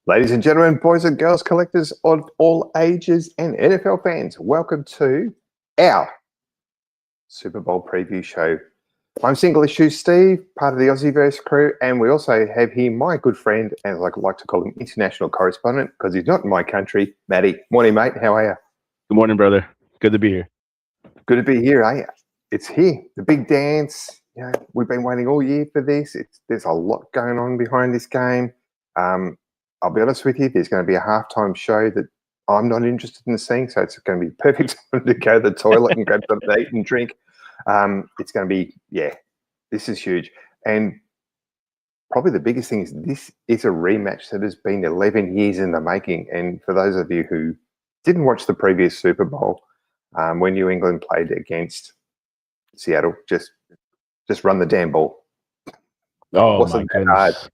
Ladies and gentlemen, boys and girls, collectors of all ages and NFL fans, welcome to our Super Bowl preview show. I'm SingleIssue Steve, part of the Aussieverse crew, and we also have here my good friend, and as I like to call him, International Correspondent, because he's not in my country, Matty. Morning, mate. How are you? Good morning, brother. Good to be here. Good to be here, eh? It's here, the big dance. You know, we've been waiting all year for this. There's a lot going on behind this game. I'll be honest with you, there's going to be a halftime show that I'm not interested in seeing, so it's going to be perfect time to go to the toilet and grab something to eat and drink. It's going to be, this is huge. And probably the biggest thing is this is a rematch that has been 11 years in the making. And for those of you who didn't watch the previous Super Bowl, when New England played against Seattle, just run the damn ball. Oh, wasn't my that hard. goodness.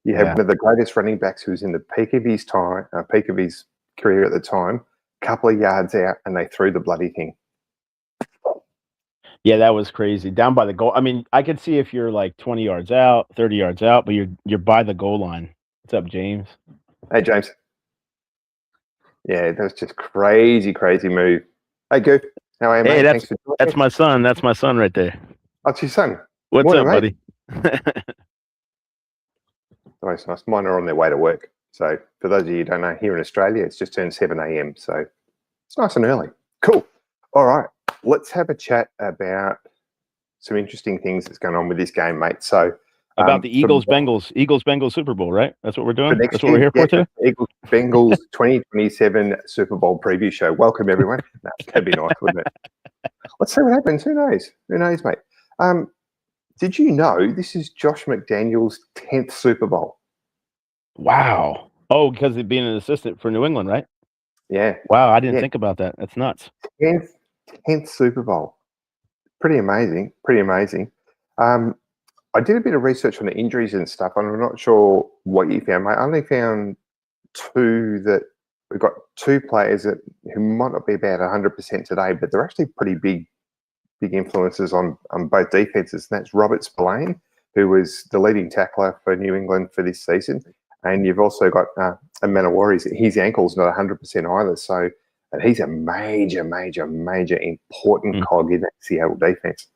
You have one of the greatest running backs who's in the peak of his time, peak of his career at the time, couple of yards out, and they threw the bloody thing. Yeah, that was crazy. Down by the goal. I mean, I could see if you're like 20 yards out, 30 yards out, but you're by the goal line. What's up, James? Hey, James. Yeah, that was just crazy move. Hey, Goof. How are you, Hey, mate? that's my son. That's my son right there. That's your son. What's Morning, up, mate. buddy? Nice. Mine are on their way to work. So for those of you who don't know, here in Australia, it's just turned 7 a.m. So it's nice and early. Cool. All right. Let's have a chat about some interesting things that's going on with this game, mate. So about the Eagles-Bengals Super Bowl, right? That's what we're doing? That's what we're here for today? Eagles-Bengals 2027 Super Bowl preview show. Welcome, everyone. No, that'd be nice, wouldn't it? Let's see what happens. Who knows? Who knows, mate? Did you know this is Josh McDaniels' 10th Super Bowl? Wow. Oh, because of being an assistant for New England, right? Yeah. Wow, I didn't think about that. That's nuts. 10th Super Bowl. Pretty amazing. I did a bit of research on the injuries and stuff, and I'm not sure what you found, mate. I only found we've got two players who might not be about 100% today, but they're actually pretty big influences on both defenses. And that's Robert Spillane, who was the leading tackler for New England for this season. And you've also got Manowari. His ankle's not 100% either. So he's a major important cog in that Seattle defense.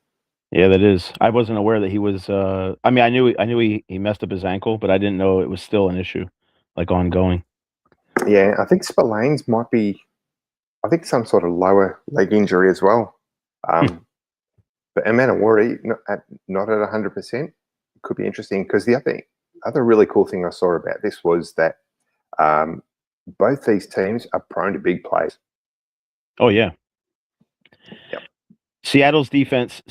Yeah, that is. I wasn't aware that he was. I mean, I knew he messed up his ankle, but I didn't know it was still an issue, like ongoing. Yeah, I think Spillane's might be. I think some sort of lower leg injury as well. But Manowari not at 100% could be interesting, because the other really cool thing I saw about this was that both these teams are prone to big plays. Oh yeah. Yep. Seattle's defense,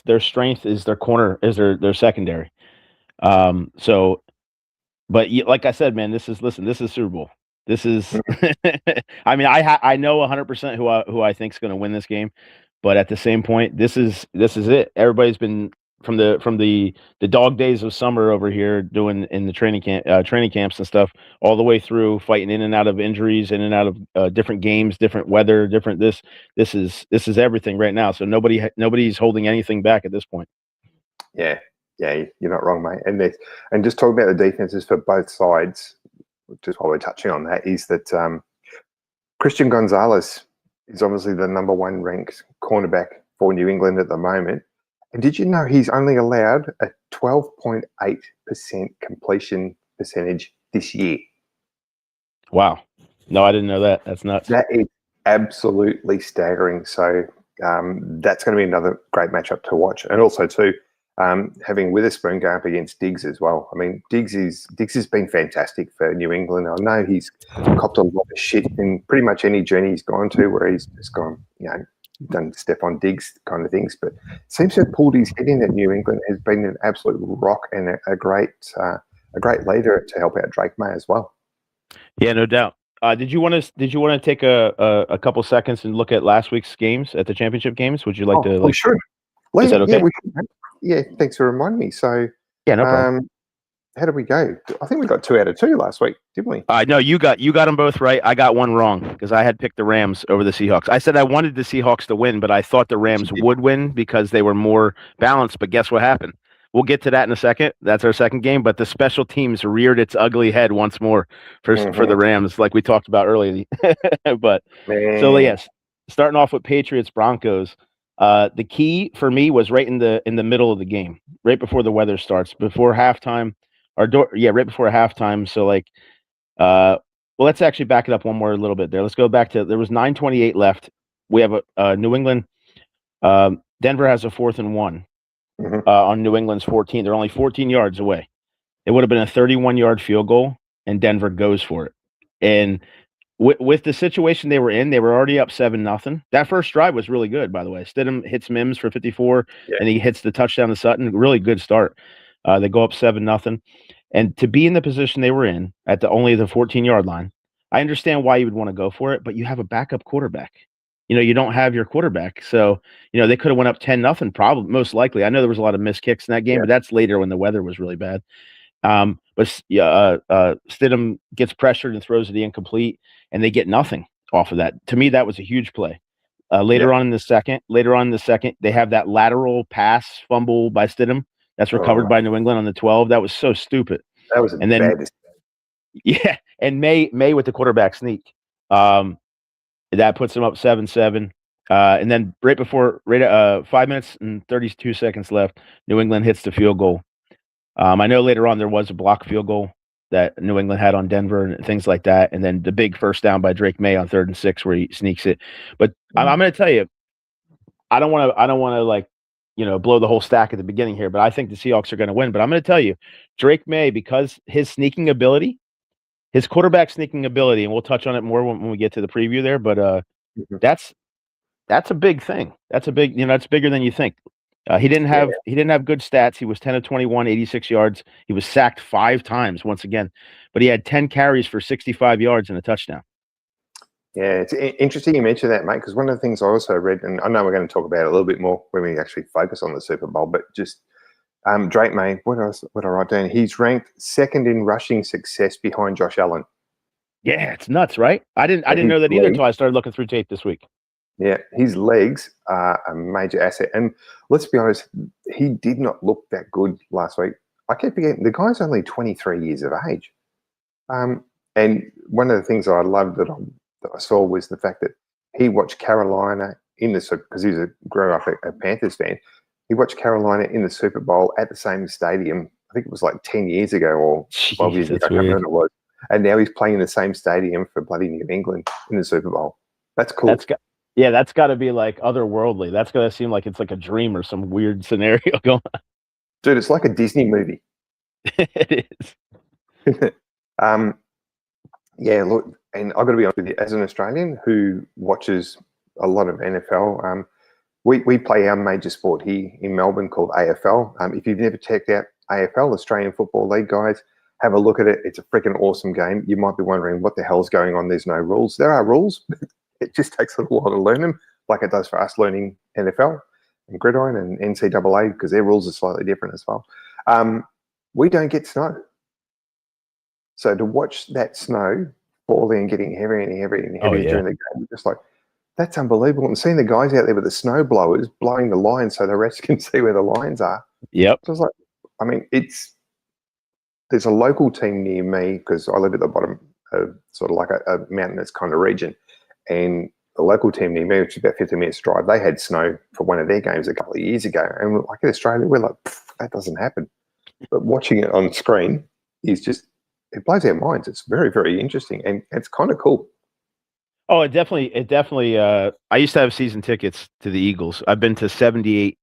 their strength is their corner, is their secondary. So, but like I said, man, this is Super Bowl. This is, I mean, I know 100% who I think is going to win this game, but at the same point, this is it. Everybody's been from the dog days of summer over here doing in the training camps and stuff, all the way through, fighting in and out of injuries, in and out of different games, different weather, different this. This is everything right now. So nobody's holding anything back at this point. Yeah, you're not wrong, mate. And just talking about the defenses for both sides, just while we're touching on that, is that Christian Gonzalez is obviously the number one ranked cornerback for New England at the moment. And did you know he's only allowed a 12.8% completion percentage this year? Wow. No, I didn't know that. That's nuts. That is absolutely staggering. So that's going to be another great matchup to watch. And also, too, having Witherspoon go up against Diggs as well. I mean, Diggs has been fantastic for New England. I know he's copped a lot of shit in pretty much any journey he's gone to, where he's just gone, done step on Diggs kind of things, but seems to have pulled his head in at New England. Has been an absolute rock and a great leader to help out Drake May as well. Yeah, no doubt. Did you want to take a couple seconds and look at last week's games, at the championship games? Would you like to? We should. Is that okay? Yeah, we should. Yeah, thanks for reminding me. So yeah, no problem. How did we go? I think we got 2 out of 2 last week, didn't we? No, you got them both right. I got one wrong because I had picked the Rams over the Seahawks. I said I wanted the Seahawks to win, but I thought the Rams would win because they were more balanced. But guess what happened? we'll get to that in a second. That's our second game, but the special teams reared its ugly head once more for the Rams, like we talked about earlier. But so yes, starting off with Patriots Broncos. The key for me was right in the middle of the game, right before the weather starts, before halftime, right before halftime. So like, well, let's actually back it up one more a little bit there. Let's go back to there was 9:28 left. We have a New England. Denver has a 4th and 1 on New England's 14. They're only 14 yards away. It would have been a 31-yard field goal, and Denver goes for it. And with the situation they were in, they were already up 7-0. That first drive was really good, by the way. Stidham hits Mims for 54, and he hits the touchdown to Sutton. Really good start. They go up 7-0. And to be in the position they were in at only the 14-yard line, I understand why you would want to go for it, but you have a backup quarterback. You don't have your quarterback. So, they could have went up 10-0, probably, most likely. I know there was a lot of missed kicks in that game, but that's later when the weather was really bad. But Stidham gets pressured and throws it incomplete, and they get nothing off of that. To me, that was a huge play. Later on in the second, they have that lateral pass fumble by Stidham that's recovered by New England on the 12. That was so stupid. That was and then bad. Yeah, and May with the quarterback sneak. That puts them up 7-7. And then right 5 minutes and 32 seconds left, New England hits the field goal. I know later on there was a block field goal that New England had on Denver and things like that. And then the big first down by Drake May on 3rd and 6 where he sneaks it. But I'm going to tell you, I don't want to blow the whole stack at the beginning here, but I think the Seahawks are going to win. But I'm going to tell you, Drake May, because his sneaking ability, his quarterback sneaking ability, and we'll touch on it more when we get to the preview there, but that's a big thing. That's a big, it's bigger than you think. He didn't have good stats. He was 10 of 21, 86 yards. He was sacked 5 times once again, but he had 10 carries for 65 yards and a touchdown. Yeah, it's interesting you mentioned that, mate, because one of the things I also read, and I know we're going to talk about it a little bit more when we actually focus on the Super Bowl, but just Drake May, what I write down? He's ranked 2nd in rushing success behind Josh Allen. Yeah, it's nuts, right? I didn't know that either until I started looking through tape this week. Yeah, his legs are a major asset. And let's be honest, he did not look that good last week. I keep forgetting, the guy's only 23 years of age. And one of the things I loved that I saw was the fact that he watched Carolina because he grew up a Panthers fan. He watched Carolina in the Super Bowl at the same stadium. I think it was like 10 years ago or 12 years ago. I can't remember what it was. And now he's playing in the same stadium for bloody New England in the Super Bowl. That's cool. That's got to be like otherworldly. That's got to seem like it's like a dream or some weird scenario going on. Dude, it's like a Disney movie. It is. Yeah, look, and I've got to be honest with you, as an Australian who watches a lot of NFL, we play our major sport here in Melbourne called AFL. If you've never checked out AFL, Australian Football League, guys, have a look at it. It's a freaking awesome game. You might be wondering what the hell's going on. There's no rules. There are rules. It just takes a while to learn them, like it does for us learning NFL and gridiron and NCAA, because their rules are slightly different as well. We don't get snow. So to watch that snow falling and getting heavier and heavier and heavier during the game, just like, that's unbelievable. And seeing the guys out there with the snow blowers blowing the lines so the rest can see where the lines are. Yep. So it's like, I mean, there's a local team near me because I live at the bottom of sort of like a mountainous kind of region. And the local team near me, which is about 15 minutes drive, they had snow for one of their games a couple of years ago. And like in Australia, we're like, that doesn't happen. But watching it on screen is just, it blows our minds. It's very, very interesting. And it's kind of cool. Oh, it definitely, I used to have season tickets to the Eagles. I've been to 78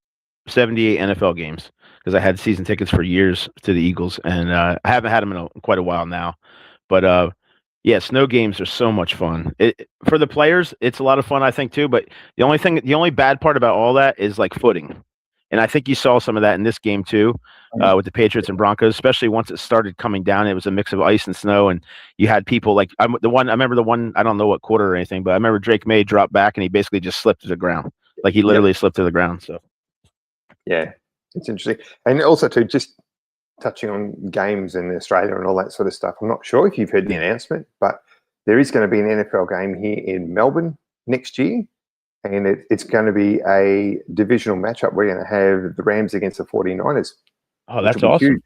NFL games because I had season tickets for years to the Eagles, and I haven't had them in quite a while now. But yeah, snow games are so much fun. For the players, it's a lot of fun, I think, too. But the only bad part about all that is like footing. And I think you saw some of that in this game too, with the Patriots and Broncos, especially once it started coming down. It was a mix of ice and snow, and you had people like I remember the one, I don't know what quarter or anything, but I remember Drake May dropped back and he basically just slipped to the ground. Like he literally slipped to the ground. So yeah, it's interesting. And also too, just touching on games in Australia and all that sort of stuff. I'm not sure if you've heard the announcement, but there is going to be an NFL game here in Melbourne next year. And it's going to be a divisional matchup. We're going to have the Rams against the 49ers. Oh, which that's will be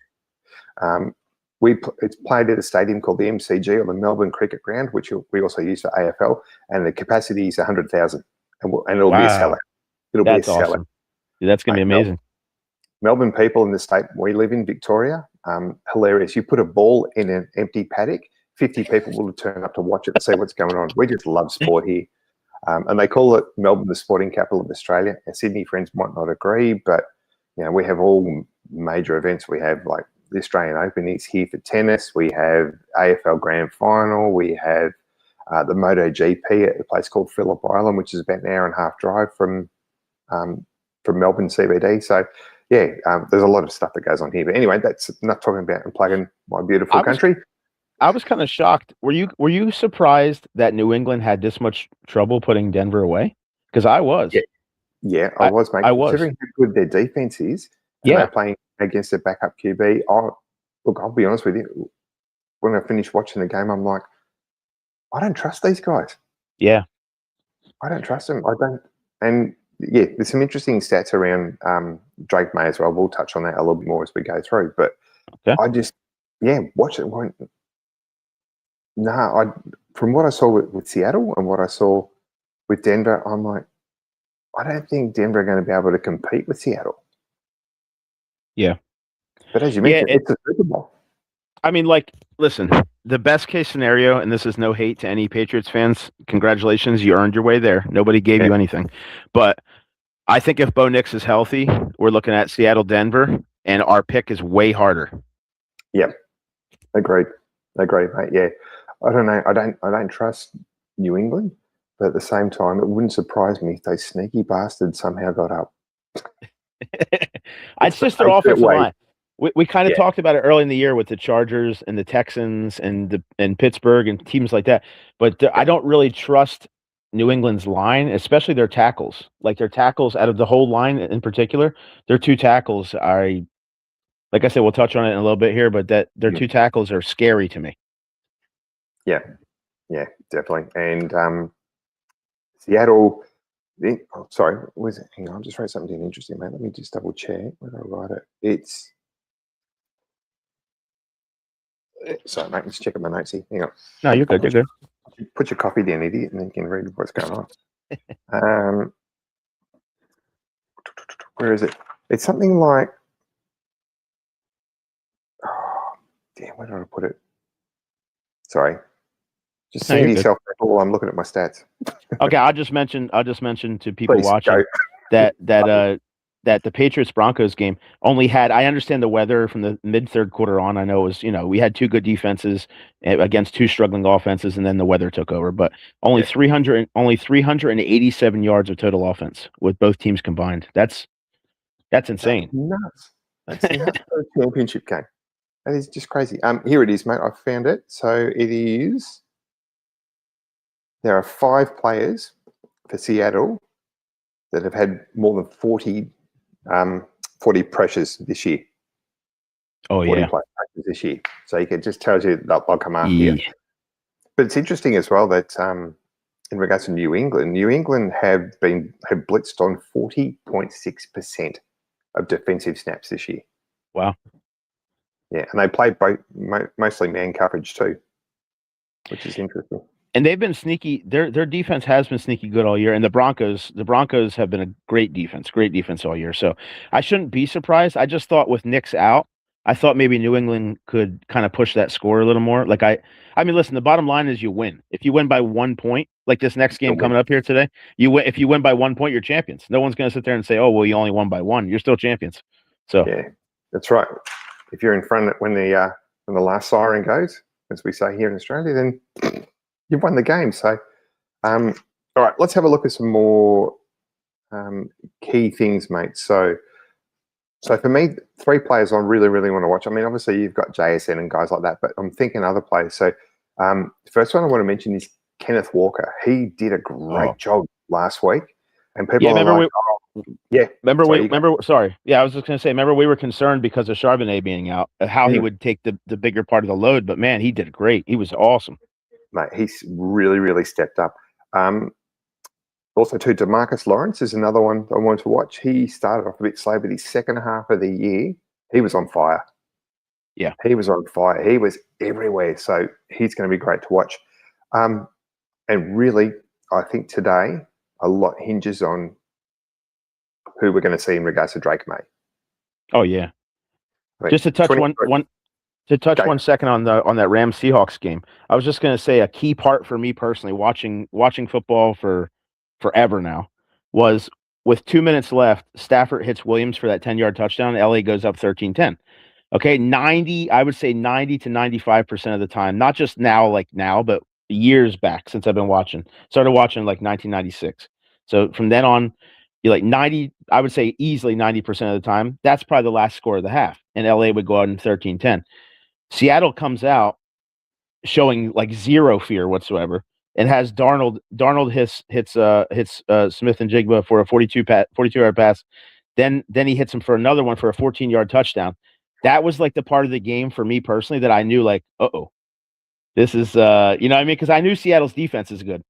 awesome. huge. It's played at a stadium called the MCG, or the Melbourne Cricket Ground, which we also use for AFL, and the capacity is 100,000, and it'll be a Wow. sellout. It'll be a That's sellout. awesome. Dude, that's going to be Mate, amazing. Melbourne people in the state we live in, Victoria, hilarious. You put a ball in an empty paddock, 50 people will turn up to watch it and see what's going on. We just love sport here. And they call it Melbourne the sporting capital of Australia. Our Sydney friends might not agree, but we have all major events. We have like the Australian Open is here for tennis. We have AFL Grand Final. We have the MotoGP at a place called Phillip Island, which is about an hour and a half drive from Melbourne CBD. So there's a lot of stuff that goes on here. But anyway, that's enough talking about and plugging my beautiful country. I was kind of shocked. Were you surprised that New England had this much trouble putting Denver away? Because I was. Yeah, I was, mate. I was. Considering how good their defense is, and they're playing against their backup QB. Look, I'll be honest with you. When I finished watching the game, I'm like, I don't trust these guys. Yeah. I don't trust them. I don't. And there's some interesting stats around Drake May as well. We'll touch on that a little bit more as we go through. But I just, watch it. From what I saw with Seattle and what I saw with Denver, I'm like, I don't think Denver are going to be able to compete with Seattle. Yeah. But as you mentioned, it's a Super Bowl. I mean, like, listen, the best case scenario, and this is no hate to any Patriots fans, congratulations, you earned your way there. Nobody gave you anything. But I think if Bo Nix is healthy, we're looking at Seattle, Denver, and our pick is way harder. Yeah. Agreed, mate. Yeah. I don't know. I don't trust New England, but at the same time, it wouldn't surprise me if those sneaky bastards somehow got up. It's just their offensive line. We kind of talked about it early in the year with the Chargers and the Texans and Pittsburgh and teams like that. But I don't really trust New England's line, especially their tackles. Like their tackles out of the whole line in particular, their two tackles are, like I said, we'll touch on it in a little bit here, but that their two tackles are scary to me. Yeah, definitely. And Seattle, hang on, I'll just write something interesting, mate. Let me just double check where I write it. Sorry, mate, let's check out my notes here. Hang on. No, you're good. You're good. Put your coffee down, idiot, and then you can read what's going on. Where is it? It's something like, where did I put it? Sorry. Just saying to yourself, I'm looking at my stats. Okay, I'll just mention to people watching that the Patriots Broncos game only had, I understand the weather from the mid third quarter on. I know it was, we had two good defenses against two struggling offenses, and then the weather took over. But only 387 yards of total offense with both teams combined. That's insane. That's nuts for a championship game. That is just crazy. Here it is, mate. I found it. So it is. There are 5 players for Seattle that have had more than 40 pressures this year. 40 pressures this year. So you can just tell you they'll come after you. But it's interesting as well that in regards to New England have blitzed on 40.6% of defensive snaps this year. Wow. Yeah, and they play mostly man coverage too, which is interesting. And they've been sneaky. Their defense has been sneaky good all year. And the Broncos have been a great defense all year. So I shouldn't be surprised. I just thought with Nix out, I thought maybe New England could kind of push that score a little more. Like I mean, listen, the bottom line is you win. If you win by 1 point, like this next game coming up here today, you win. If you win by 1 point, you're champions. No one's going to sit there and say, "Oh, well, you only won by 1." You're still champions. So yeah, that's right. If you're in front when the last siren goes, as we say here in Australia, then you've won the game. So, all right, let's have a look at some more key things, mate. So for me, 3 players I really, really want to watch. I mean, obviously you've got JSN and guys like that, but I'm thinking other players. So the first one I want to mention is Kenneth Walker. He did a great job last week, and people I was just going to say, remember we were concerned because of Charbonnet being out, how he would take the bigger part of the load, but man, he did great. He was awesome. Mate, he's really, really stepped up. Also, too, DeMarcus Lawrence is another one I wanted to watch. He started off a bit slow, but his second half of the year he was on fire. Yeah. He was on fire. He was everywhere. So he's going to be great to watch. And really, I think today a lot hinges on who we're going to see in regards to Drake May. Oh yeah. I mean, Just to touch one second on that Rams Seahawks game. I was just going to say a key part for me personally watching football for forever now was with 2 minutes left, Stafford hits Williams for that 10-yard touchdown. LA goes up 13-10. Okay, I would say 90 to 95% of the time, not just now, but years back since I've been watching. Started watching like 1996. So from then on, you're like 90, I would say easily 90% of the time. That's probably the last score of the half. And LA would go out in 13-10. Seattle comes out showing like zero fear whatsoever and has Darnold hits Smith and Jigba for a 42-yard pass. Then he hits him for another one for a 14-yard touchdown. That was like the part of the game for me personally that I knew like, this is you know what I mean? Because I knew Seattle's defense is good.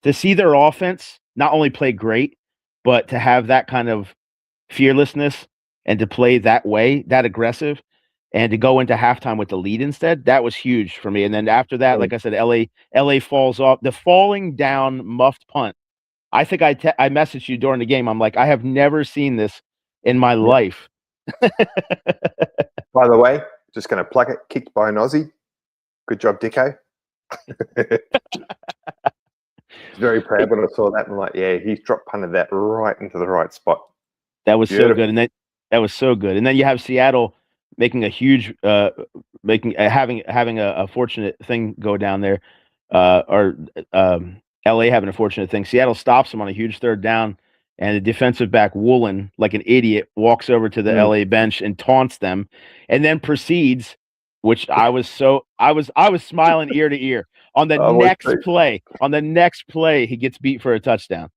To see their offense not only play great, but to have that kind of fearlessness and to play that way, that aggressive, and to go into halftime with the lead instead, that was huge for me. And then after that, like I said, LA falls off. The falling down muffed punt. I think I messaged you during the game. I'm like, I have never seen this in my life. By the way, just going to plug it. Kicked by an Aussie. Good job, Dicko. Very proud when I saw that. I'm like, yeah, he's drop punted that right into the right spot. That was so good, and that was so good. And then you have Seattle making a huge, having a fortunate thing go down there, or LA having a fortunate thing. Seattle stops them on a huge third down, and the defensive back Woolen, like an idiot, walks over to the LA bench and taunts them, and then proceeds, which I was smiling ear to ear. On the next play, he gets beat for a touchdown.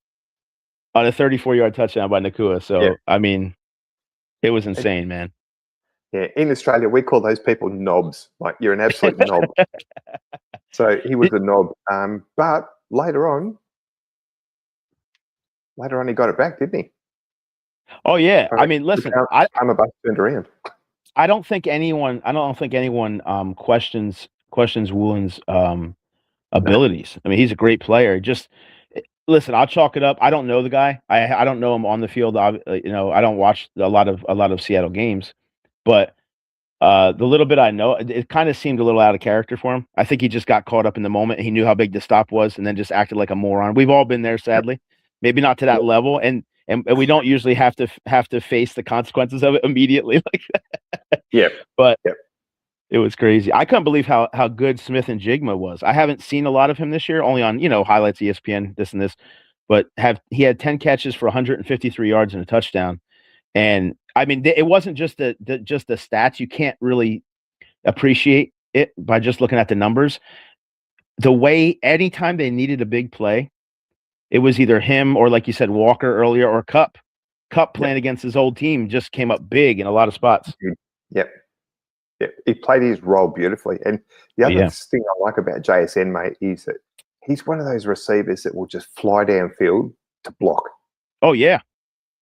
On a 34-yard touchdown by Nakua. So, I mean, it was insane, man. Yeah, in Australia, we call those people knobs. Like, you're an absolute knob. So he was a knob. But later on, he got it back, didn't he? Oh, yeah. I mean, listen. I'm about turned around. I don't think anyone questions Woolen's abilities. No. I mean, he's a great player. Just listen, I'll chalk it up. I don't know the guy. I don't know him on the field. I don't watch a lot of Seattle games, but the little bit I know, it kind of seemed a little out of character for him. I think he just got caught up in the moment. He knew how big the stop was, and then just acted like a moron. We've all been there, sadly. Maybe not to that level, and we don't usually have to face the consequences of it immediately like that. Yeah, but. Yeah. It was crazy. I couldn't believe how good Smith and Jigma was. I haven't seen a lot of him this year, only on highlights, ESPN, this and this. But he had 10 catches for 153 yards and a touchdown. And I mean, it wasn't just the stats. You can't really appreciate it by just looking at the numbers. The way anytime they needed a big play, it was either him or, like you said, Walker earlier, or Cup. Cup playing against his old team just came up big in a lot of spots. Yep. Yeah, he played his role beautifully. And the other thing I like about JSN, mate, is that he's one of those receivers that will just fly downfield to block. Oh, yeah.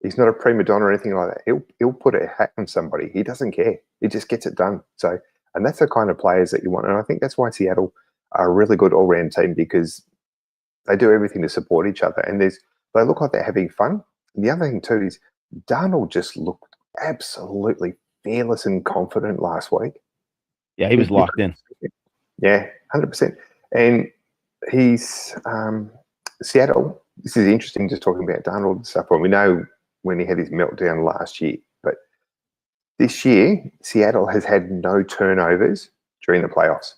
He's not a prima donna or anything like that. He'll put a hat on somebody. He doesn't care. He just gets it done. So, and that's the kind of players that you want. And I think that's why Seattle are a really good all-round team, because they do everything to support each other. And they look like they're having fun. And the other thing, too, is Darnold just looked absolutely fearless and confident last week. Yeah, he was locked in. Yeah, 100%. And he's Seattle. This is interesting, just talking about Darnold and stuff. Well, we know when he had his meltdown last year, but this year Seattle has had no turnovers during the playoffs.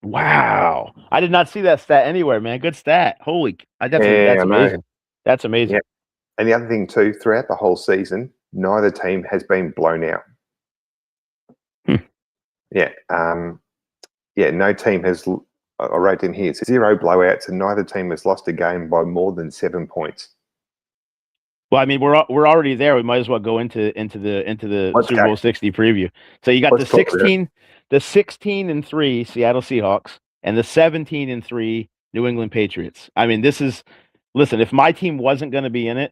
Wow, I did not see that stat anywhere, man. Good stat. Holy, that's amazing. That's amazing. Yeah. And the other thing too, throughout the whole season, neither team has been blown out. Yeah. No team has, I wrote in here, it's 0 blowouts, and neither team has lost a game by more than 7 points. Well, I mean, we're already there. We might as well go into the Super Bowl 60 preview. So you got the 16-3 Seattle Seahawks and the 17-3 New England Patriots. I mean, listen, if my team wasn't going to be in it,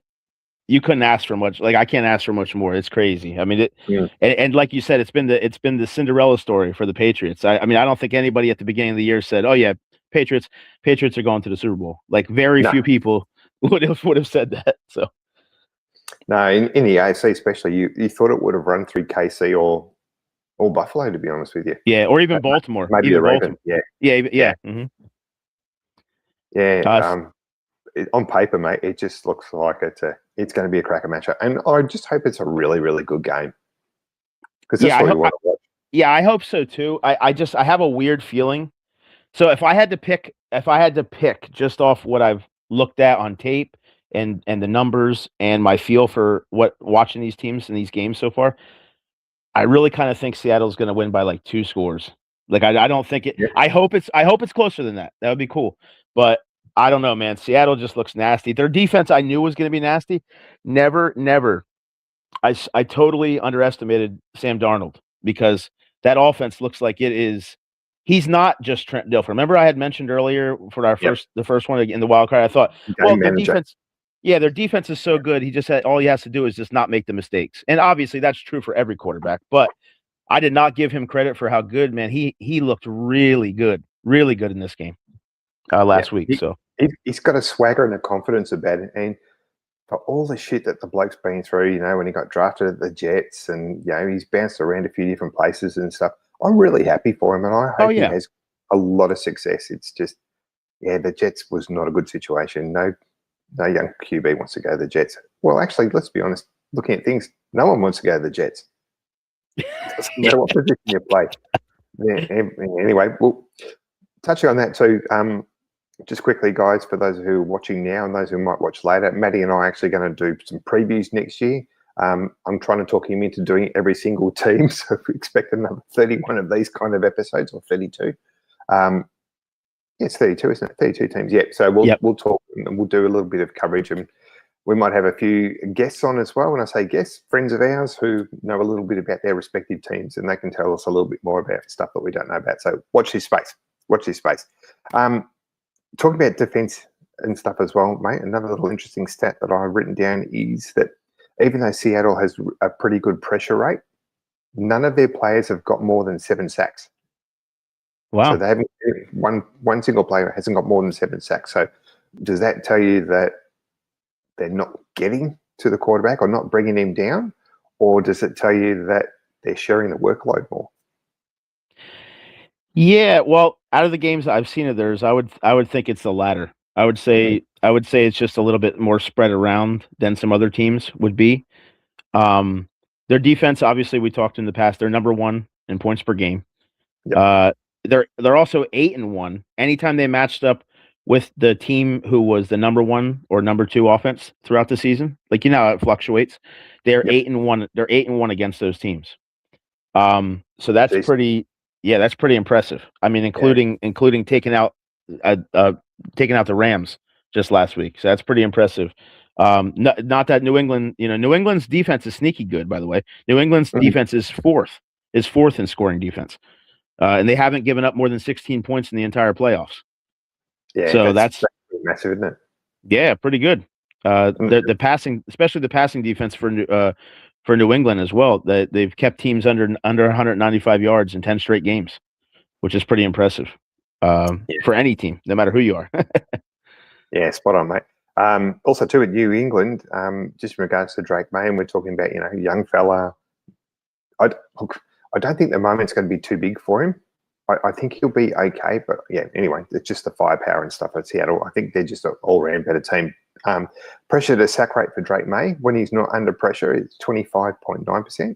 you couldn't ask for much. Like I can't ask for much more. It's crazy. I mean, Yeah. and like you said, it's been the Cinderella story for the Patriots. I mean, I don't think anybody at the beginning of the year said, "Oh yeah, Patriots are going to the Super Bowl." Like very No. few people would have said that. So No, in the AFC especially, you thought it would have run through KC or Buffalo, to be honest with you. yeah, or even Baltimore. Maybe Even the Ravens. Baltimore. Yeah. Yeah. Mm-hmm. On paper, mate, it just looks like it's going to be a cracker matchup, and I just hope it's a really, really good game because that's what you want to watch. Yeah, I hope so too. I have a weird feeling. So if I had to pick just off what I've looked at on tape and the numbers and my feel for what watching these teams in these games so far, I really kind of think Seattle's going to win by like 2 scores. Like I don't think it. Yeah. I hope it's closer than that. That would be cool. But I don't know, man. Seattle just looks nasty. Their defense I knew was going to be nasty. Never. I totally underestimated Sam Darnold because that offense looks like it is. He's not just Trent Dilfer. Remember I had mentioned earlier for the first one in the wild card. I thought, their defense. Yeah, their defense is so good. All he has to do is just not make the mistakes. And obviously that's true for every quarterback. But I did not give him credit for how good, man. He looked really good in this game last week. So he's got a swagger and a confidence about it, and for all the shit that the bloke's been through, when he got drafted at the Jets, and he's bounced around a few different places and stuff. I'm really happy for him, and I hope he has a lot of success. It's just, the Jets was not a good situation. No young QB wants to go to the Jets. Well, actually, let's be honest. Looking at things, no one wants to go to the Jets. Doesn't matter what position you play. Yeah, anyway, well, touching on that too, just quickly, guys, for those who are watching now and those who might watch later, Maddie and I are actually going to do some previews next year. I'm trying to talk him into doing every single team, so we expect another 31 of these kind of episodes, or 32. It's 32, isn't it? 32 teams. Yeah. So we'll talk and we'll do a little bit of coverage, and we might have a few guests on as well. When I say guests, friends of ours who know a little bit about their respective teams, and they can tell us a little bit more about stuff that we don't know about. So watch this space. Talking about defense and stuff as well, mate. Another little interesting stat that I've written down is that even though Seattle has a pretty good pressure rate, none of their players have got more than 7 sacks. Wow. So they haven't, one single player hasn't got more than 7 sacks. So does that tell you that they're not getting to the quarterback or not bringing him down? Or does it tell you that they're sharing the workload more? Yeah, well, out of the games I've seen of theirs, I would think it's the latter. I would say it's just a little bit more spread around than some other teams would be. Their defense, obviously, we talked in the past. They're number 1 in points per game. Yep. They're also 8-1. Anytime they matched up with the team who was the number 1 or number 2 offense throughout the season, like how it fluctuates, they're 8-1. They're 8-1 against those teams. So that's pretty. Yeah, that's pretty impressive. I mean, including taking out the Rams just last week. So that's pretty impressive. Not that New England's defense is sneaky good, by the way. New England's defense is fourth in scoring defense. And they haven't given up more than 16 points in the entire playoffs. Yeah, so that's massive, isn't it? Yeah, pretty good. The passing, especially the passing defense for New England as well. They've kept teams under 195 yards in 10 straight games, which is pretty impressive for any team, no matter who you are. Yeah, spot on, mate. Also, too, at New England, just in regards to Drake May, and we're talking about young fella. I don't think the moment's going to be too big for him. I think he'll be okay, but anyway, it's just the firepower and stuff at Seattle. I think they're just an all-round better team. Pressure to sack rate for Drake May, when he's not under pressure, it's 25.9%.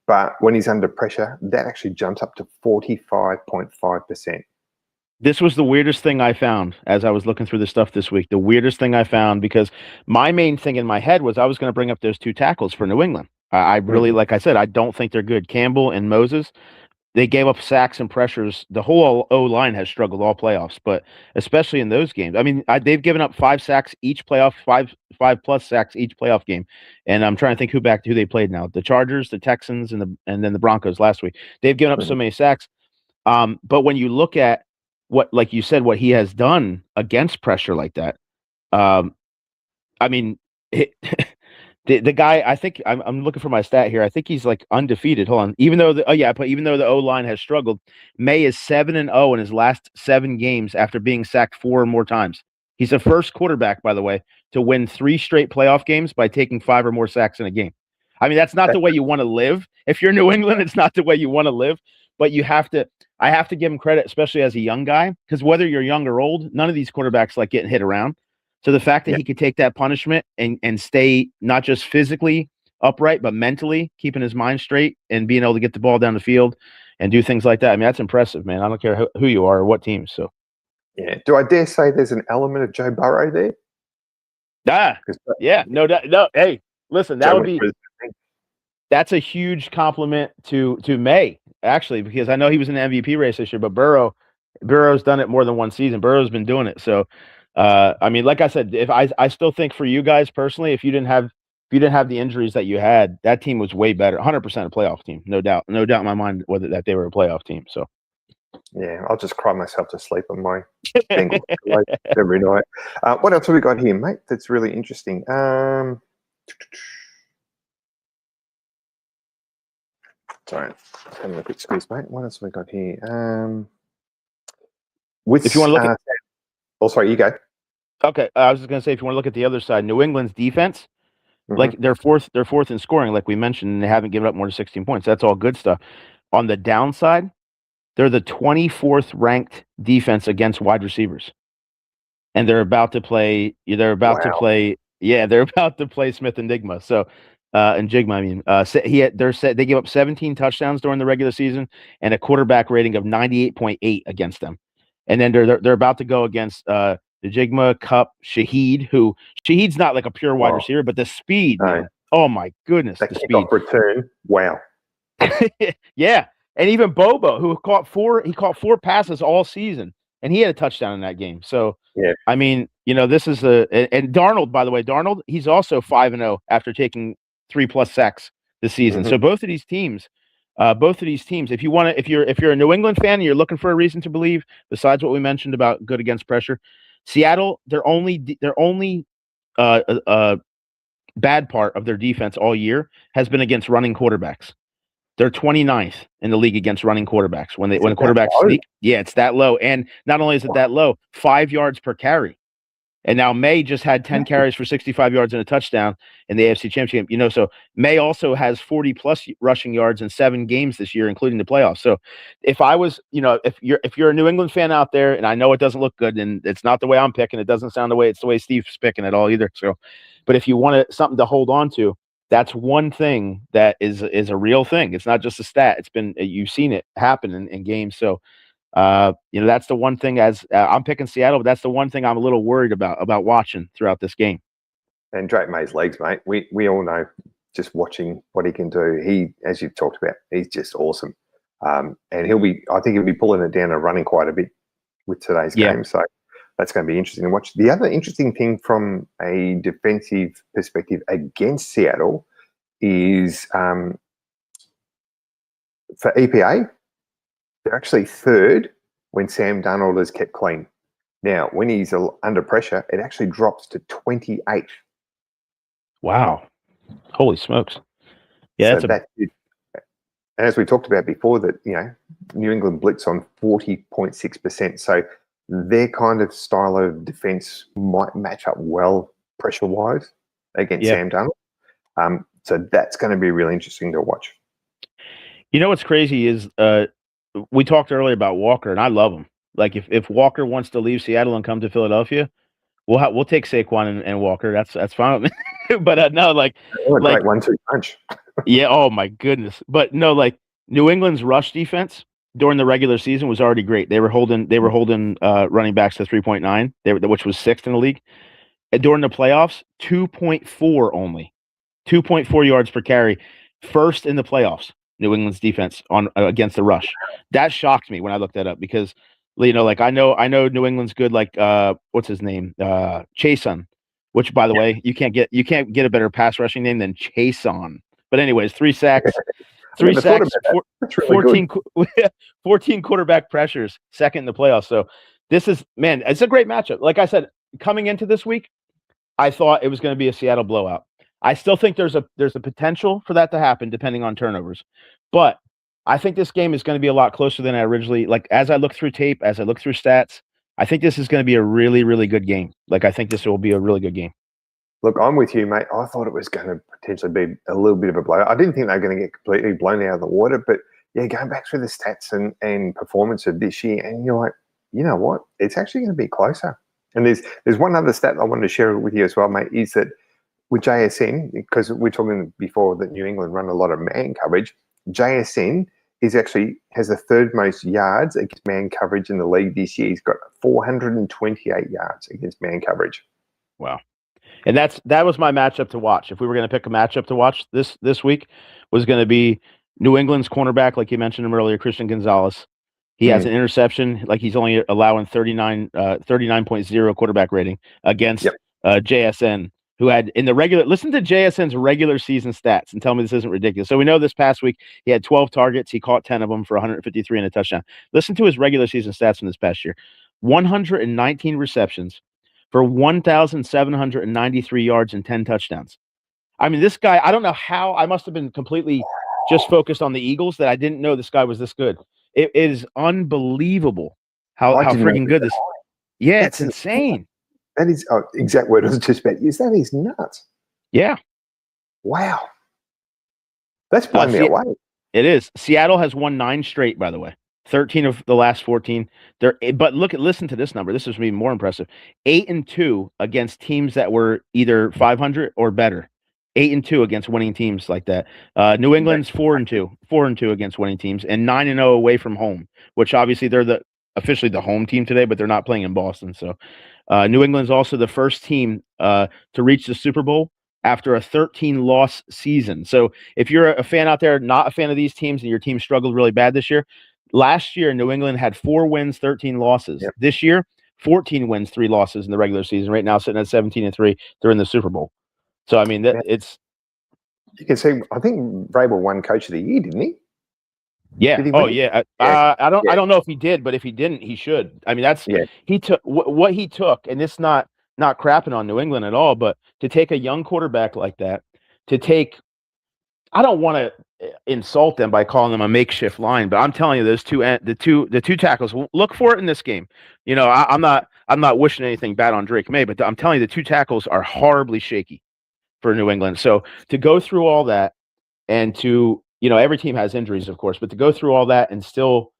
But when he's under pressure, that actually jumps up to 45.5%. This was the weirdest thing I found as I was looking through the stuff this week. The weirdest thing I found, because my main thing in my head was I was going to bring up those 2 tackles for New England. I really, like I said, I don't think they're good. Campbell and Moses, they gave up sacks and pressures. The whole O-line has struggled all playoffs, but especially in those games. I mean, they've given up 5 sacks each playoff, five plus sacks each playoff game. And I'm trying to think who they played now. The Chargers, the Texans, and then the Broncos last week. They've given up so many sacks. But when you look at what, like you said, what he has done against pressure like that, I mean, The guy, I think I'm looking for my stat here. I think he's like undefeated. Hold on. Even though the O-line has struggled, May is 7-0 in his last 7 games after being sacked 4 or more times. He's the first quarterback, by the way, to win 3 straight playoff games by taking 5 or more sacks in a game. I mean, that's not the way you want to live. If you're New England, it's not the way you want to live. But I have to give him credit, especially as a young guy, because whether you're young or old, none of these quarterbacks like getting hit around. So the fact that he could take that punishment and stay not just physically upright, but mentally keeping his mind straight and being able to get the ball down the field and do things like that. I mean, that's impressive, man. I don't care who you are or what team. So, yeah. Do I dare say there's an element of Joe Burrow there? Yeah, no, no. Hey, listen, that's a huge compliment to May, actually, because I know he was in the MVP race this year, but Burrow's done it more than one season. Burrow's been doing it. So, I mean, like I said, if I still think for you guys personally, if you didn't have the injuries that you had, that team was way better. 100% a playoff team, no doubt in my mind that they were a playoff team. So, yeah, I'll just cry myself to sleep on my Bengals every night. What else have we got here, mate? That's really interesting. Sorry, having a quick squeeze, mate. What else have we got here? If you want to look at, sorry, you go. Okay, I was just going to say, if you want to look at the other side, New England's defense, like they're fourth in scoring, like we mentioned, and they haven't given up more than 16 points. That's all good stuff. On the downside, they're the 24th ranked defense against wide receivers, and they're about to play. They're about to play Smith and Digma. So, and Jigma, I mean, they gave up 17 touchdowns during the regular season and a quarterback rating of 98.8 against them, and then they're about to go against the Jigma Cup Shaheed's not like a pure wide receiver, but the speed, man. Oh my goodness, that the speed return, wow. Yeah. And even Bobo, who caught 4 passes all season, and he had a touchdown in that game. So, yeah, I mean, this is and Darnold, by the way, he's also 5-0 after taking 3+ sacks this season. So both of these teams, if you're a New England fan and you're looking for a reason to believe, besides what we mentioned about good against pressure, Seattle, their only bad part of their defense all year has been against running quarterbacks. They're 29th in the league against running quarterbacks. When quarterbacks sneak, it's that low. And not only is it that low, 5 yards per carry. And now May just had 10 carries for 65 yards and a touchdown in the AFC Championship. So May also has 40+ rushing yards in 7 games this year, including the playoffs. So if I was, if you're a New England fan out there, and I know it doesn't look good, and it's not the way I'm picking, it doesn't sound it's the way Steve's picking at all either. So, but if you want something to hold on to, that's one thing that is a real thing. It's not just a stat. You've seen it happen in games. So, that's the one thing. As I'm picking Seattle, but that's the one thing I'm a little worried about watching throughout this game. And Drake May's legs, mate. We all know, just watching what he can do. He, as you've talked about, he's just awesome. And I think he'll be pulling it down and running quite a bit with today's game. So that's going to be interesting to watch. The other interesting thing from a defensive perspective against Seattle is for EPA, they're actually 3rd when Sam Darnold is kept clean. Now, when he's under pressure, it actually drops to 28th. Wow. Holy smokes. Yeah, so that's it. And as we talked about before, that New England blitz on 40.6%. So their kind of style of defense might match up well pressure-wise against Sam Darnold. So that's going to be really interesting to watch. What's crazy is we talked earlier about Walker, and I love him. Like if Walker wants to leave Seattle and come to Philadelphia, we'll take Saquon and Walker. That's fine with me. But no, like great 1-2 punch. Yeah. Oh my goodness. But no, like New England's rush defense during the regular season was already great. They were holding running backs to 3.9, which was 6th in the league. And during the playoffs, 2.4 only, 2.4 yards per carry, 1st in the playoffs. New England's defense against the rush. That shocked me when I looked that up because like I know New England's good. Like what's his name? Chason, which by the way, you can't get a better pass rushing name than Chason. But anyways, 3 sacks, 14 quarterback pressures, 2nd in the playoffs. So this is, man, it's a great matchup. Like I said, coming into this week, I thought it was going to be a Seattle blowout. I still think there's a potential for that to happen depending on turnovers. But I think this game is going to be a lot closer than I originally like. As I look through tape, as I look through stats, I think this is going to be a really, really good game. Like I think this will be a really good game. Look, I'm with you, mate. I thought it was going to potentially be a little bit of a blow. I didn't think they were going to get completely blown out of the water, but yeah, going back through the stats and performance of this year, and you're like, you know what? It's actually going to be closer. And there's one other stat I wanted to share with you as well, mate, is that with JSN, because we're talking before that New England run a lot of man coverage, JSN has the third most yards against man coverage in the league this year. He's got 428 yards against man coverage. Wow. And that was my matchup to watch. If we were going to pick a matchup to watch this week, was going to be New England's cornerback, like you mentioned him earlier, Christian Gonzalez. He has an interception, like he's only allowing 39.0 quarterback rating against JSN, who had in the regular. Listen to JSN's regular season stats and tell me this isn't ridiculous. So we know this past week he had 12 targets, he caught 10 of them for 153 and a touchdown. Listen to his regular season stats from this past year: 119 receptions for 1,793 yards and 10 touchdowns. I mean, this guy, I don't know how, I must have been completely just focused on the Eagles that I didn't know this guy was this good. It is unbelievable how freaking good this. Yeah, it's insane. That is exact word I was just about to use. That is nuts. Yeah. Wow. That's blown me away. It is. Seattle has won 9 straight, by the way. 13 of the last 14. But listen to this number. This is even more impressive. 8-2 against teams that were either 500 or better. 8-2 against winning teams like that. New England's 4-2 against winning teams, and 9-0 away from home, which obviously they're officially the home team today, but they're not playing in Boston. So New England's also the first team to reach the Super Bowl after a 13-loss season. So if you're a fan out there, not a fan of these teams, and your team struggled really bad this year, last year New England had 4 wins, 13 losses. Yep. This year, 14 wins, 3 losses in the regular season. Right now, sitting at 17-3, they're in the Super Bowl. So I mean, it's. You can see. I think Vrabel won Coach of the Year, didn't he? Yeah. I don't know if he did, but if he didn't, he should. I mean, he took what he took, and it's not crapping on New England at all, but to take a young quarterback like that, I don't want to insult them by calling them a makeshift line, but I'm telling you, those the two tackles. Look for it in this game. You know, I'm not wishing anything bad on Drake May, but I'm telling you, the 2 tackles are horribly shaky for New England. So to go through all that and to, every team has injuries, of course, but to go through all that and still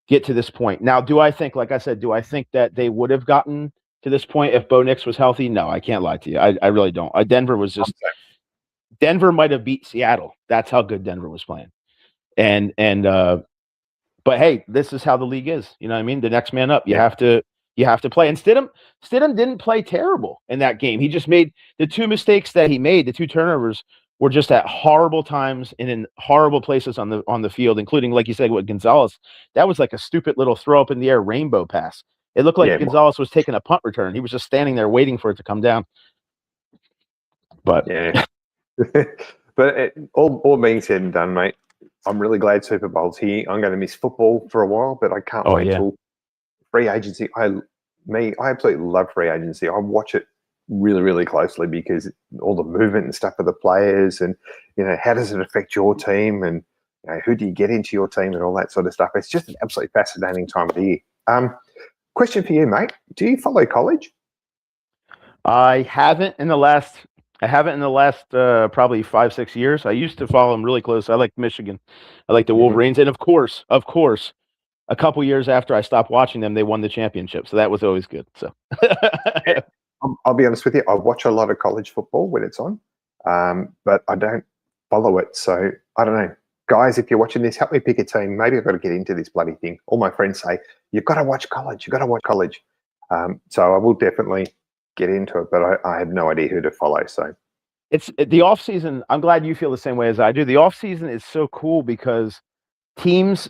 get to this point. Now, like I said, do I think that they would have gotten to this point if Bo Nix was healthy? No, I can't lie to you. I really don't. Denver might have beat Seattle. That's how good Denver was playing. But hey, this is how the league is. You know what I mean? The next man up. You have to play. And Stidham didn't play terrible in that game. He just made the 2 mistakes that he made. The 2 turnovers were just at horrible times and in horrible places on the field, including, like you said, with Gonzalez. That was like a stupid little throw up in the air rainbow pass. It looked like Gonzalez was taking a punt return. He was just standing there waiting for it to come down. But yeah. But all being said and done, mate, I'm really glad Super Bowl's here. I'm going to miss football for a while, but I can't wait till free agency. I absolutely love free agency. I watch it really, really closely because all the movement and stuff of the players, and how does it affect your team, and who do you get into your team, and all that sort of stuff. It's just an absolutely fascinating time of the year. Question for you, mate: do you follow college? I haven't in the last probably 5-6 years. I used to follow them really close. I like Michigan. I like the Wolverines, and of course, a couple years after I stopped watching them, they won the championship. So that was always good. So I'll be honest with you. I watch a lot of college football when it's on, but I don't follow it. So I don't know. Guys, if you're watching this, help me pick a team. Maybe I've got to get into this bloody thing. All my friends say, you've got to watch college. You've got to watch college. So I will definitely get into it, but I have no idea who to follow. So it's the off season. I'm glad you feel the same way as I do. The off season is so cool because teams,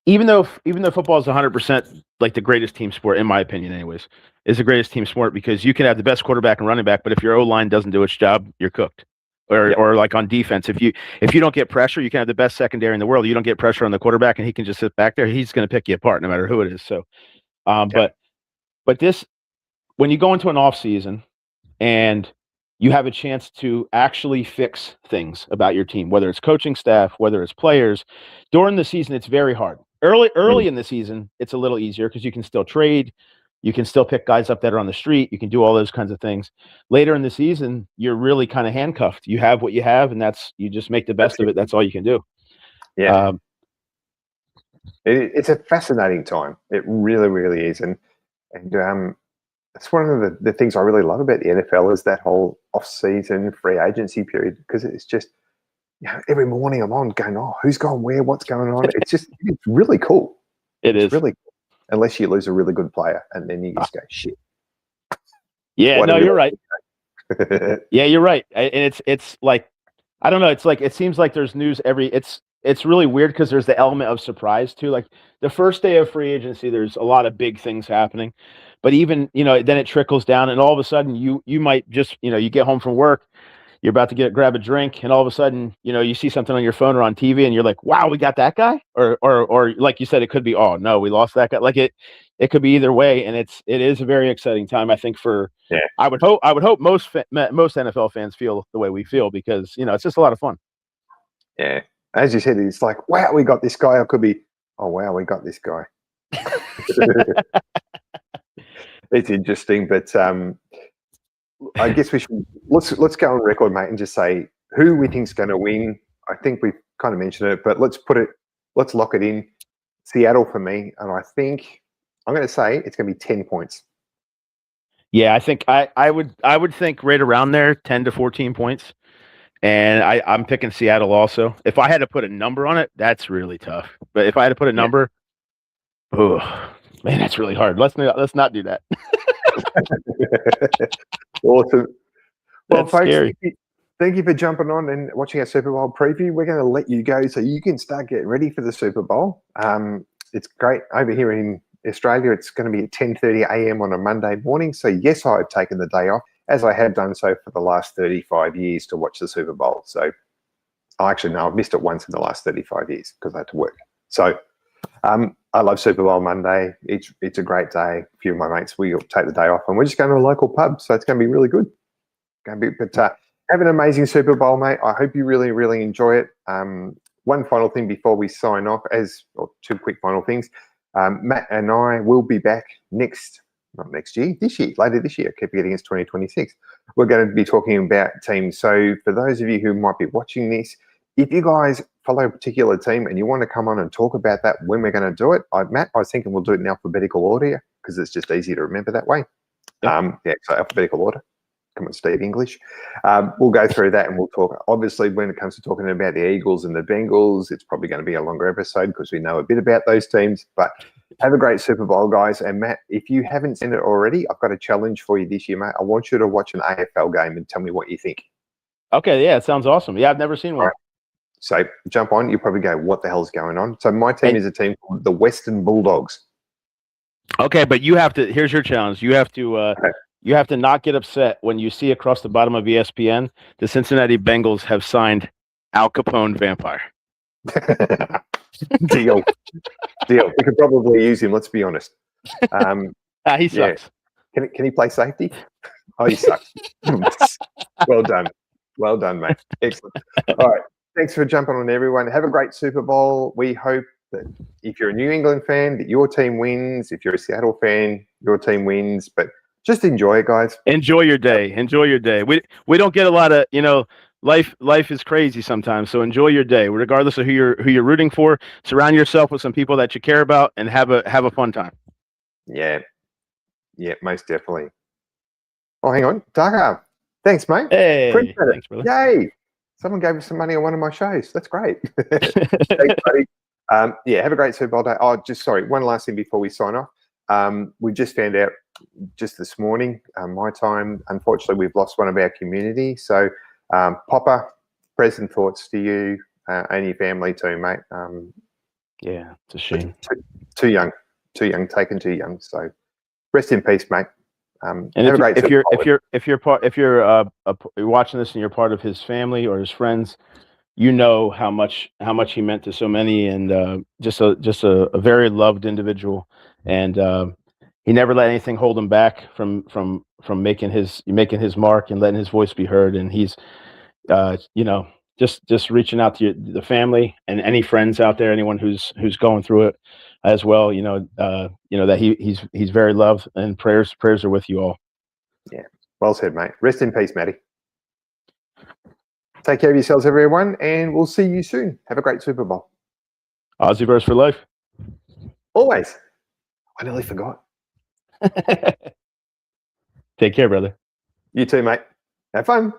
even though football is 100% like the greatest team sport, in my opinion, anyways, is the greatest team sport because you can have the best quarterback and running back, but if your O-line doesn't do its job, you're cooked. Or like on defense, if you don't get pressure, you can have the best secondary in the world. You don't get pressure on the quarterback, and he can just sit back there. He's going to pick you apart, no matter who it is. So, but this, when you go into an off season, and you have a chance to actually fix things about your team, whether it's coaching staff, whether it's players. During the season, it's very hard. Early in the season, it's a little easier because you can still trade. You can still pick guys up that are on the street. You can do all those kinds of things. Later in the season, you're really kind of handcuffed. You have what you have, and you just make the best of it. That's all you can do. Yeah. It's a fascinating time. It really, really is. And it's one of the things I really love about the NFL is that whole off-season free agency period, because it's just, every morning I'm on going, oh, who's gone where, what's going on? It's really cool. It's really cool. Unless you lose a really good player, and then you just go, shit. Yeah, no, you're right. Yeah, you're right. And it's like, I don't know. It's like, it seems like there's news it's really weird because there's the element of surprise too. Like the first day of free agency, there's a lot of big things happening, but even, then it trickles down, and all of a sudden you might just, you get home from work, you're about to grab a drink, and all of a sudden, you see something on your phone or on TV, and you're like, wow, we got that guy. Or like you said, it could be, oh no, we lost that guy. Like it could be either way. And it is a very exciting time, I think, I would hope most NFL fans feel the way we feel, because, it's just a lot of fun. Yeah. As you said, it's like, wow, we got this guy. Or it could be, oh, wow, we got this guy. It's interesting, but I guess we should let's go on record, mate, and just say who we think's going to win. I think we've kind of mentioned it, but let's lock it in. Seattle for me, and I think I'm going to say it's going to be 10 points. Yeah, I think I would think right around there, 10 to 14 points. And I'm picking Seattle also. If I had to put a number on it, that's really tough. But if I had to put a number, oh man, that's really hard. Let's not do that. Awesome. Well, that's folks, scary. thank you for jumping on and watching our Super Bowl preview. We're going to let you go so you can start getting ready for the Super Bowl. It's great over here in Australia. It's going to be at 10:30 a.m. on a Monday morning. So yes, I've taken the day off, as I have done so for the last 35 years, to watch the Super Bowl. So actually, no, I've missed it once in the last 35 years because I had to work. So I love Super Bowl Monday. It's a great day. A few of my mates, we'll take the day off, and we're just going to a local pub. So it's going to be really good. But have an amazing Super Bowl, mate. I hope you really, really enjoy it. One final thing before we sign off, two quick final things. Matt and I will be back later this year. I keep forgetting it's 2026. We're going to be talking about teams. So for those of you who might be watching this, if you guys follow a particular team and you want to come on and talk about that when we're going to do it, Matt, I was thinking we'll do it in alphabetical order because it's just easier to remember that way. Yep. So alphabetical order. Come on, Steve, English. We'll go through that and we'll talk. Obviously, when it comes to talking about the Eagles and the Bengals, it's probably going to be a longer episode because we know a bit about those teams. But have a great Super Bowl, guys. And Matt, if you haven't seen it already, I've got a challenge for you this year, mate. I want you to watch an AFL game and tell me what you think. Okay, yeah, it sounds awesome. Yeah, I've never seen one. Right. So jump on. You'll probably go, what the hell's going on? So my team is a team called the Western Bulldogs. Okay, but you have to. Here's your challenge. You have to. Okay. You have to not get upset when you see across the bottom of ESPN the Cincinnati Bengals have signed Al Capone Vampire. Deal. We could probably use him. Let's be honest. He sucks. Yeah. Can he play safety? Oh, he sucks. Well done, mate. Excellent. All right. Thanks for jumping on, everyone. Have a great Super Bowl. We hope that if you're a New England fan, that your team wins. If you're a Seattle fan, your team wins. But just enjoy it, guys. Enjoy your day. We don't get a lot of, life is crazy sometimes. So enjoy your day, regardless of who you're rooting for. Surround yourself with some people that you care about and have a fun time. Yeah, most definitely. Oh, hang on, Darko. Thanks, mate. Hey, thanks, brother. Yay! Someone gave us some money on one of my shows. That's great. Thanks, buddy. Have a great Super Bowl day. Oh, one last thing before we sign off. We just found out just this morning, my time, unfortunately, we've lost one of our community. So, Popper, present thoughts to you and your family too, mate. Yeah, it's a shame. Too young, taken too young. So, rest in peace, mate. And if you're watching this and you're part of his family or his friends, you know how much he meant to so many, and just a very loved individual. And he never let anything hold him back from making his mark and letting his voice be heard. And he's, just reaching out to the family and any friends out there, anyone who's going through it as well. That he's very loved, and prayers are with you all. Yeah, well said, mate. Rest in peace, Matty. Take care of yourselves, everyone, and we'll see you soon. Have a great Super Bowl. Aussieverse for life. Always. I nearly forgot. Take care, brother. You too, mate. Have fun.